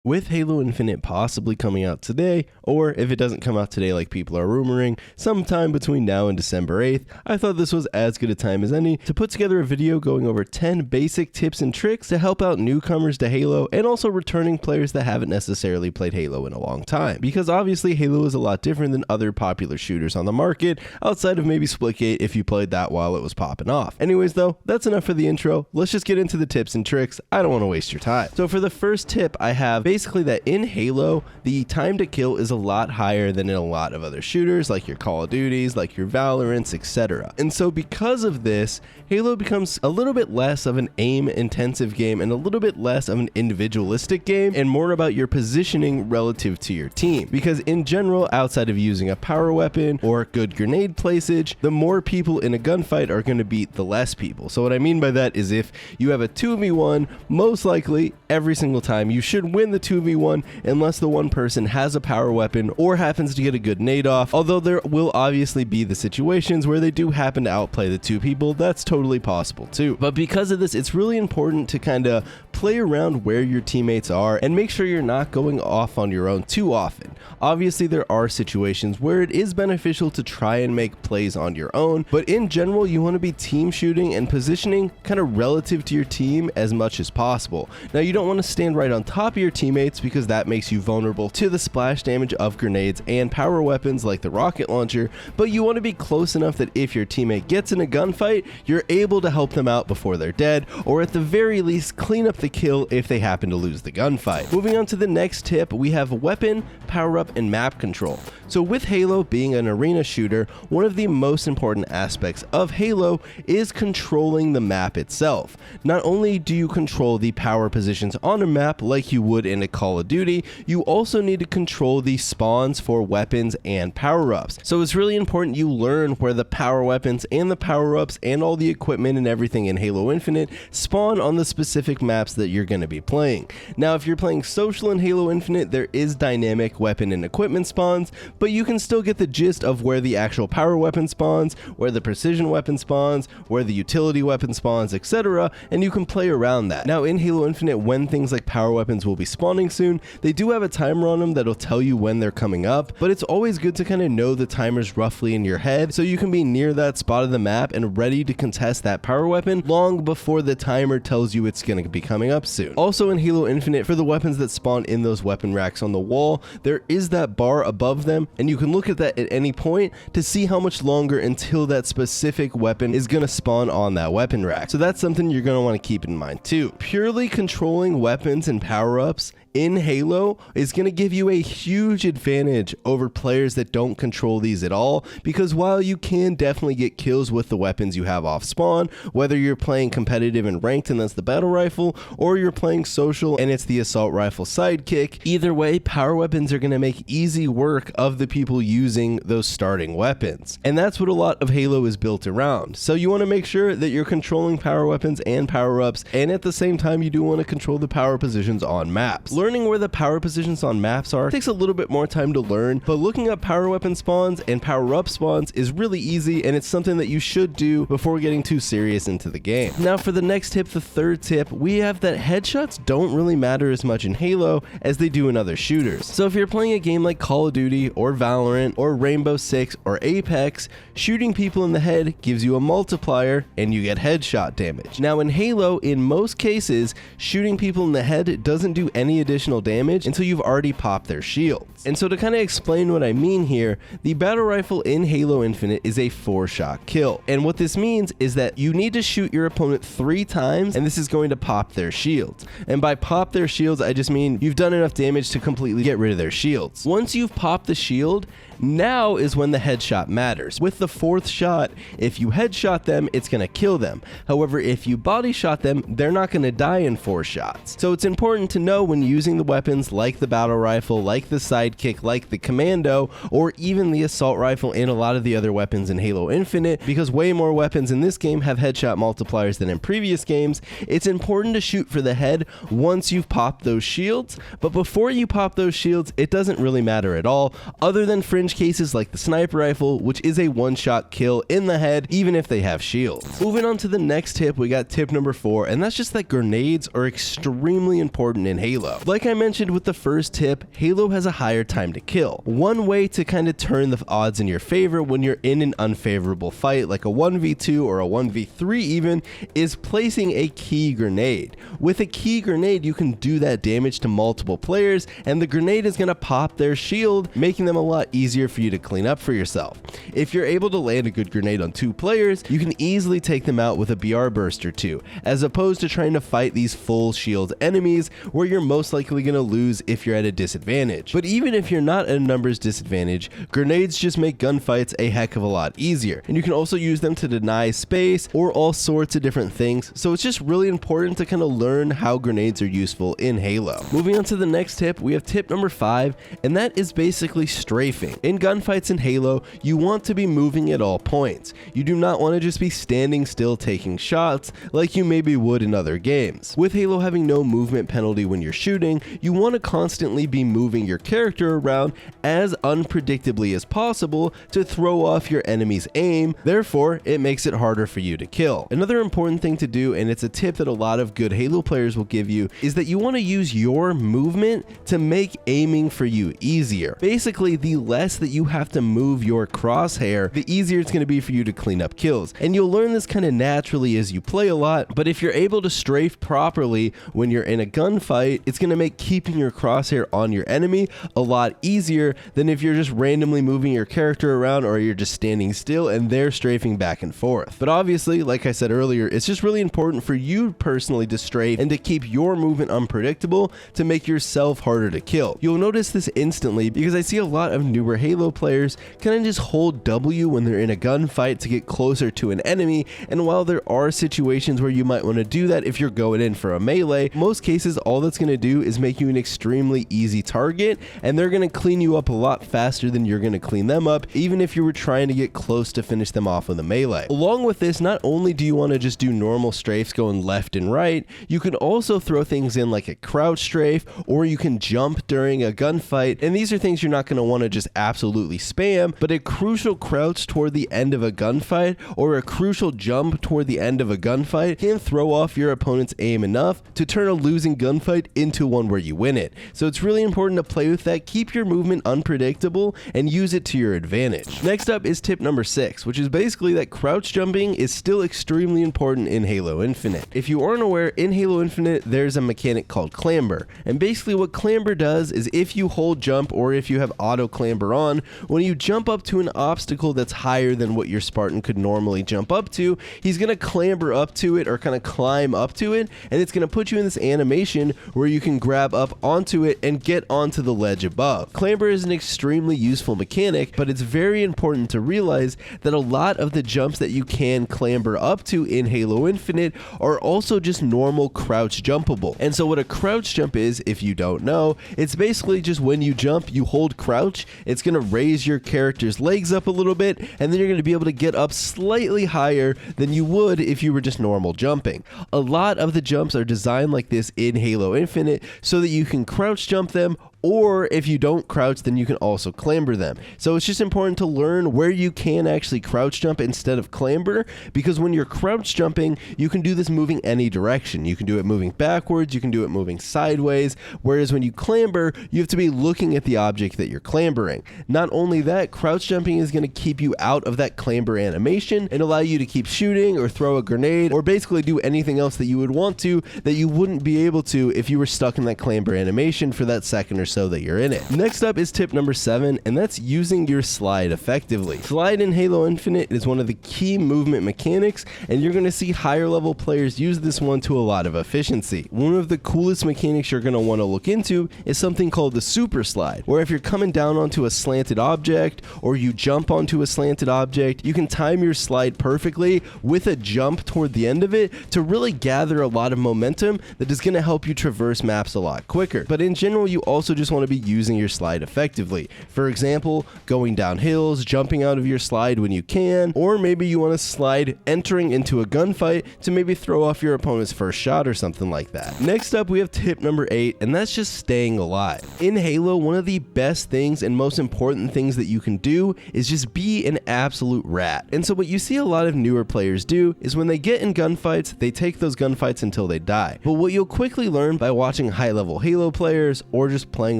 With Halo Infinite possibly coming out today, or if it doesn't come out today like people are rumoring, sometime between now and December 8th, I thought this was as good a time as any to put together a video going over 10 basic tips and tricks to help out newcomers to Halo and also returning players that haven't necessarily played Halo in a long time. Because obviously Halo is a lot different than other popular shooters on the market, outside of maybe Splitgate if you played that while it was popping off. Anyways though, that's enough for the intro. Let's just get into the tips and tricks. I don't want to waste your time. So for the first tip, I have basically that in Halo, the time to kill is a lot higher than in a lot of other shooters like your Call of Duties, like your Valorants, etc. And so because of this, Halo becomes a little bit less of an aim intensive game and a little bit less of an individualistic game and more about your positioning relative to your team. Because in general, outside of using a power weapon or good grenade placage, the more people in a gunfight are going to beat the less people. So what I mean by that is if you have a 2v1, most likely every single time you should win the 2v1 unless the one person has a power weapon or happens to get a good nade off, although there will obviously be the situations where they do happen to outplay the two people. That's totally possible too. But because of this, it's really important to kind of play around where your teammates are and make sure you're not going off on your own too often. Obviously there are situations where it is beneficial to try and make plays on your own, but in general you want to be team shooting and positioning kind of relative to your team as much as possible. Now you don't want to stand right on top of your teammates because that makes you vulnerable to the splash damage of grenades and power weapons like the rocket launcher, but you want to be close enough that if your teammate gets in a gunfight, you're able to help them out before they're dead, or at the very least clean up the kill if they happen to lose the gunfight. Moving on to the next tip, we have weapon, power up, and map control. So with Halo being an arena shooter, one of the most important aspects of Halo is controlling the map itself. Not only do you control the power positions on a map like you would in a Call of Duty, you also need to control the spawns for weapons and power-ups. So it's really important you learn where the power weapons and the power-ups and all the equipment and everything in Halo Infinite spawn on the specific maps that you're going to be playing. Now if you're playing social in Halo Infinite, there is dynamic weapon and equipment spawns, but you can still get the gist of where the actual power weapon spawns, where the precision weapon spawns, where the utility weapon spawns, etc., and you can play around that. Now in Halo Infinite, when things like power weapons will be spawning soon, they do have a timer on them that'll tell you when they're coming up, but it's always good to kind of know the timers roughly in your head so you can be near that spot of the map and ready to contest that power weapon long before the timer tells you it's going to be coming up soon. Also in Halo Infinite, for the weapons that spawn in those weapon racks on the wall, there is that bar above them, and you can look at that at any point to see how much longer until that specific weapon is going to spawn on that weapon rack. So that's something you're going to want to keep in mind too. Purely controlling weapons and power-ups in Halo is going to give you a huge advantage over players that don't control these at all, because while you can definitely get kills with the weapons you have off spawn, whether you're playing competitive and ranked and that's the battle rifle, or you're playing social and it's the assault rifle sidekick, either way power weapons are going to make easy work of the people using those starting weapons. And that's what a lot of Halo is built around. So you want to make sure that you're controlling power weapons and power-ups, and at the same time you do want to control the power positions on maps. Learning where the power positions on maps are takes a little bit more time to learn, but looking up power weapon spawns and power up spawns is really easy, and it's something that you should do before getting too serious into the game. Now for the next tip, the third tip, we have that headshots don't really matter as much in Halo as they do in other shooters. So if you're playing a game like Call of Duty or Valorant or Rainbow Six or Apex, shooting people in the head gives you a multiplier and you get headshot damage. Now in Halo, in most cases, shooting people in the head doesn't do any additional damage until you've already popped their shields. And so to kind of explain what I mean here, the battle rifle in Halo Infinite is a 4-shot kill. And what this means is that you need to shoot your opponent 3 times, and this is going to pop their shields. And by pop their shields, I just mean you've done enough damage to completely get rid of their shields. Once you've popped the shield, now is when the headshot matters. With the 4th shot, if you headshot them, it's going to kill them. However, if you body shot them, they're not going to die in 4 shots. So it's important to know when using the weapons like the battle rifle, like the sidekick, like the commando, or even the assault rifle and a lot of the other weapons in Halo Infinite, because way more weapons in this game have headshot multipliers than in previous games, it's important to shoot for the head once you've popped those shields. But before you pop those shields, it doesn't really matter at all, other than fringe cases like the sniper rifle, which is a one-shot kill in the head even if they have shields. Moving on to the next tip, we got tip number 4, and that's just that grenades are extremely important in Halo. Like I mentioned with the first tip, Halo has a higher time to kill. One way to kind of turn the odds in your favor when you're in an unfavorable fight, like a 1v2 or a 1v3 even, is placing a key grenade. With a key grenade, you can do that damage to multiple players, and the grenade is going to pop their shield, making them a lot easier for you to clean up for yourself. If you're able to land a good grenade on 2 players, you can easily take them out with a BR burst or 2, as opposed to trying to fight these full shield enemies where you're most likely going to lose if you're at a disadvantage. But even if you're not at a numbers disadvantage, grenades just make gunfights a heck of a lot easier, and you can also use them to deny space or all sorts of different things, so it's just really important to kind of learn how grenades are useful in Halo. Moving on to the next tip, we have tip number 5, and that is basically strafing. In gunfights in Halo, you want to be moving at all points. You do not want to just be standing still taking shots like you maybe would in other games. With Halo having no movement penalty when you're shooting, you want to constantly be moving your character around as unpredictably as possible to throw off your enemy's aim. Therefore, it makes it harder for you to kill. Another important thing to do, and it's a tip that a lot of good Halo players will give you, is that you want to use your movement to make aiming for you easier. Basically, the less that you have to move your crosshair, the easier it's going to be for you to clean up kills. And you'll learn this kind of naturally as you play a lot, but if you're able to strafe properly when you're in a gunfight, it's going to make keeping your crosshair on your enemy a lot easier than if you're just randomly moving your character around or you're just standing still and they're strafing back and forth. But obviously, like I said earlier, it's just really important for you personally to strafe and to keep your movement unpredictable to make yourself harder to kill. You'll notice this instantly because I see a lot of newer Halo players kind of just hold W when they're in a gunfight to get closer to an enemy, and while there are situations where you might want to do that if you're going in for a melee, most cases all that's going to do is make you an extremely easy target, and they're going to clean you up a lot faster than you're going to clean them up, even if you were trying to get close to finish them off with a melee. Along with this, not only do you want to just do normal strafes going left and right, you can also throw things in like a crouch strafe, or you can jump during a gunfight, and these are things you're not going to want to just absolutely spam, but a crucial crouch toward the end of a gunfight or a crucial jump toward the end of a gunfight can throw off your opponent's aim enough to turn a losing gunfight into one where you win it. So it's really important to play with that, keep your movement unpredictable, and use it to your advantage. Next up is tip number 6, which is basically that crouch jumping is still extremely important in Halo Infinite. If you aren't aware, in Halo Infinite there's a mechanic called clamber, and basically what clamber does is if you hold jump or if you have auto clamber on, when you jump up to an obstacle that's higher than what your Spartan could normally jump up to, he's going to clamber up to it or kind of climb up to it, and it's going to put you in this animation where you can grab up onto it and get onto the ledge above. Clamber is an extremely useful mechanic, but it's very important to realize that a lot of the jumps that you can clamber up to in Halo Infinite are also just normal crouch jumpable. And so what a crouch jump is, if you don't know, it's basically just when you jump, you hold crouch, it's going to raise your character's legs up a little bit, and then you're going to be able to get up slightly higher than you would if you were just normal jumping. A lot of the jumps are designed like this in Halo Infinite so that you can crouch jump them, or if you don't crouch, then you can also clamber them. So it's just important to learn where you can actually crouch jump instead of clamber, because when you're crouch jumping, you can do this moving any direction. You can do it moving backwards, you can do it moving sideways, whereas when you clamber, you have to be looking at the object that you're clambering. Not only that, crouch jumping is going to keep you out of that clamber animation and allow you to keep shooting or throw a grenade or basically do anything else that you would want to that you wouldn't be able to if you were stuck in that clamber animation for that second or so that you're in it. Next up is tip number 7, and that's using your slide effectively. Slide in Halo Infinite is one of the key movement mechanics, and you're going to see higher level players use this one to a lot of efficiency. One of the coolest mechanics you're going to want to look into is something called the super slide, where if you're coming down onto a slanted object or you jump onto a slanted object, you can time your slide perfectly with a jump toward the end of it to really gather a lot of momentum that is going to help you traverse maps a lot quicker. But in general, you also just want to be using your slide effectively. For example, going down hills, jumping out of your slide when you can, or maybe you want to slide entering into a gunfight to maybe throw off your opponent's first shot or something like that. Next up, we have tip number 8, and that's just staying alive. In Halo, one of the best things and most important things that you can do is just be an absolute rat. And so what you see a lot of newer players do is when they get in gunfights, they take those gunfights until they die. But what you'll quickly learn by watching high-level Halo players or just playing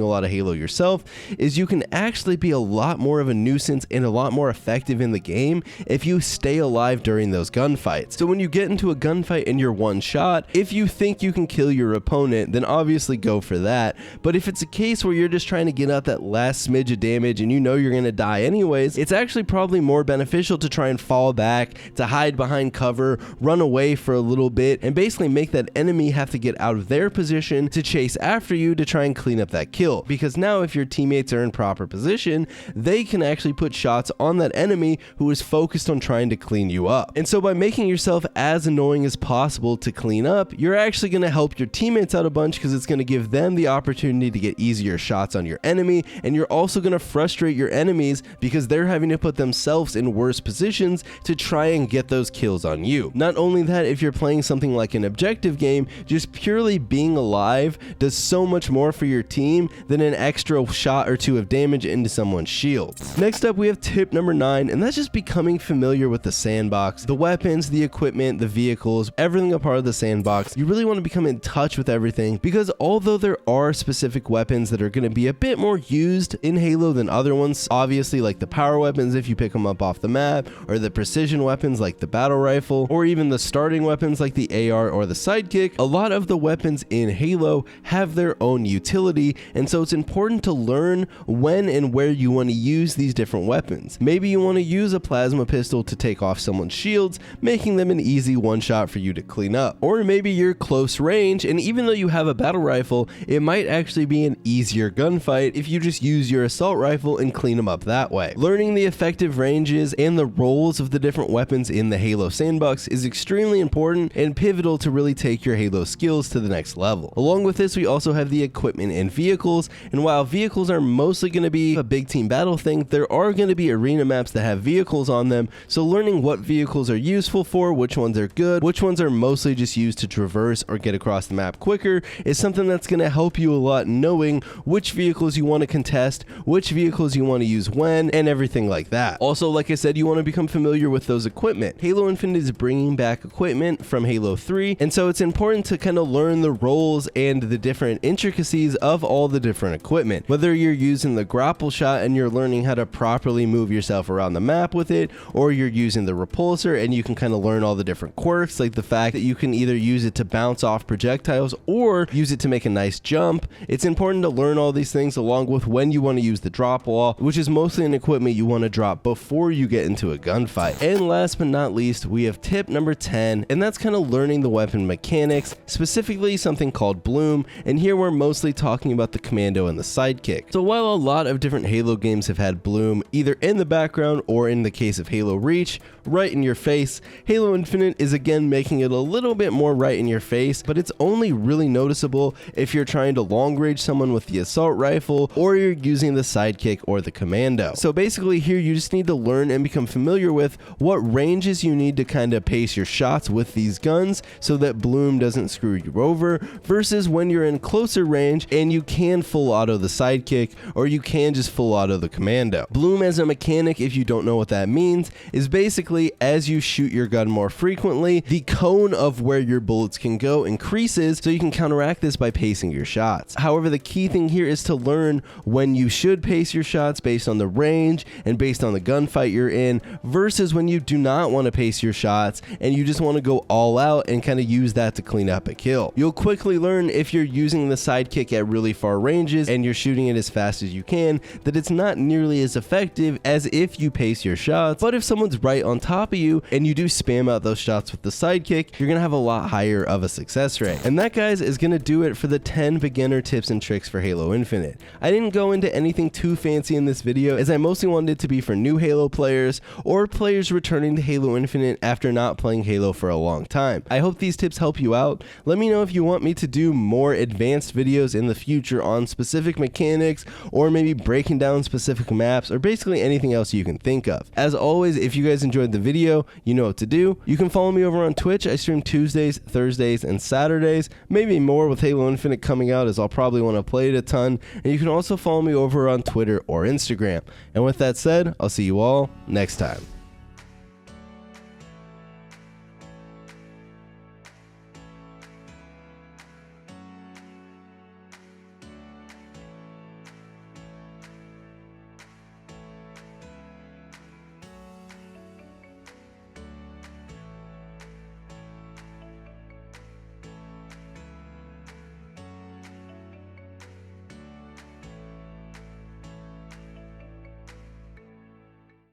a lot of Halo yourself is you can actually be a lot more of a nuisance and a lot more effective in the game if you stay alive during those gunfights. So when you get into a gunfight and you're one shot, if you think you can kill your opponent, then obviously go for that. But if it's a case where you're just trying to get out that last smidge of damage and you know you're going to die anyways, it's actually probably more beneficial to try and fall back, to hide behind cover, run away for a little bit, and basically make that enemy have to get out of their position to chase after you to try and clean up that kill. Because now if your teammates are in proper position, they can actually put shots on that enemy who is focused on trying to clean you up. And so by making yourself as annoying as possible to clean up, you're actually going to help your teammates out a bunch because it's going to give them the opportunity to get easier shots on your enemy, and you're also going to frustrate your enemies because they're having to put themselves in worse positions to try and get those kills on you. Not only that, if you're playing something like an objective game, just purely being alive does so much more for your team than an extra shot or two of damage into someone's shields. Next up, we have tip number 9, and that's just becoming familiar with the sandbox, the weapons, the equipment, the vehicles, everything a part of the sandbox. You really want to become in touch with everything because although there are specific weapons that are going to be a bit more used in Halo than other ones, obviously like the power weapons if you pick them up off the map, or the precision weapons like the battle rifle, or even the starting weapons like the AR or the sidekick, a lot of the weapons in Halo have their own utility, and so it's important to learn when and where you want to use these different weapons. Maybe you want to use a plasma pistol to take off someone's shields, making them an easy one shot for you to clean up. Or maybe you're close range, and even though you have a battle rifle, it might actually be an easier gunfight if you just use your assault rifle and clean them up that way. Learning the effective ranges and the roles of the different weapons in the Halo sandbox is extremely important and pivotal to really take your Halo skills to the next level. Along with this, we also have the equipment and vehicles, and while vehicles are mostly going to be a big team battle thing, there are going to be arena maps that have vehicles on them, so learning what vehicles are useful for, which ones are good, which ones are mostly just used to traverse or get across the map quicker is something that's going to help you a lot, knowing which vehicles you want to contest, which vehicles you want to use when, and everything like that. Also, like I said, you want to become familiar with those equipment. Halo Infinite is bringing back equipment from Halo 3, and so it's important to kind of learn the roles and the different intricacies of all the different equipment. Whether you're using the grapple shot and you're learning how to properly move yourself around the map with it, or you're using the repulsor and you can kind of learn all the different quirks, like the fact that you can either use it to bounce off projectiles or use it to make a nice jump. It's important to learn all these things along with when you want to use the drop wall, which is mostly an equipment you want to drop before you get into a gunfight. And last but not least, we have tip number 10, and that's kind of learning the weapon mechanics, specifically something called Bloom, and here we're mostly talking about the commando and the sidekick. So while a lot of different Halo games have had Bloom either in the background or in the case of Halo Reach, right in your face, Halo Infinite is again making it a little bit more right in your face, but it's only really noticeable if you're trying to long range someone with the assault rifle or you're using the sidekick or the commando. So basically here you just need to learn and become familiar with what ranges you need to kind of pace your shots with these guns so that Bloom doesn't screw you over, versus when you're in closer range and you can full auto the sidekick or you can just full auto the commando. Bloom as a mechanic, if you don't know what that means, is basically as you shoot your gun more frequently, the cone of where your bullets can go increases, so you can counteract this by pacing your shots. However, the key thing here is to learn when you should pace your shots based on the range and based on the gunfight you're in, versus when you do not want to pace your shots and you just want to go all out and kind of use that to clean up a kill. You'll quickly learn if you're using the sidekick at really far ranges and you're shooting it as fast as you can that it's not nearly as effective as if you pace your shots, but if someone's right on top of you and you do spam out those shots with the sidekick, you're gonna have a lot higher of a success rate. And that, guys, is gonna do it for the 10 beginner tips and tricks for Halo Infinite. I didn't go into anything too fancy in this video as I mostly wanted it to be for new Halo players or players returning to Halo Infinite after not playing Halo for a long time. I hope these tips help you out. Let me know if you want me to do more advanced videos in the future on specific mechanics, or maybe breaking down specific maps, or basically anything else you can think of. As always, if you guys enjoyed the video, you know what to do. You can follow me over on Twitch. I stream Tuesdays, Thursdays, and Saturdays. Maybe more with Halo Infinite coming out, as I'll probably want to play it a ton. And you can also follow me over on Twitter or Instagram. And with that said, I'll see you all next time.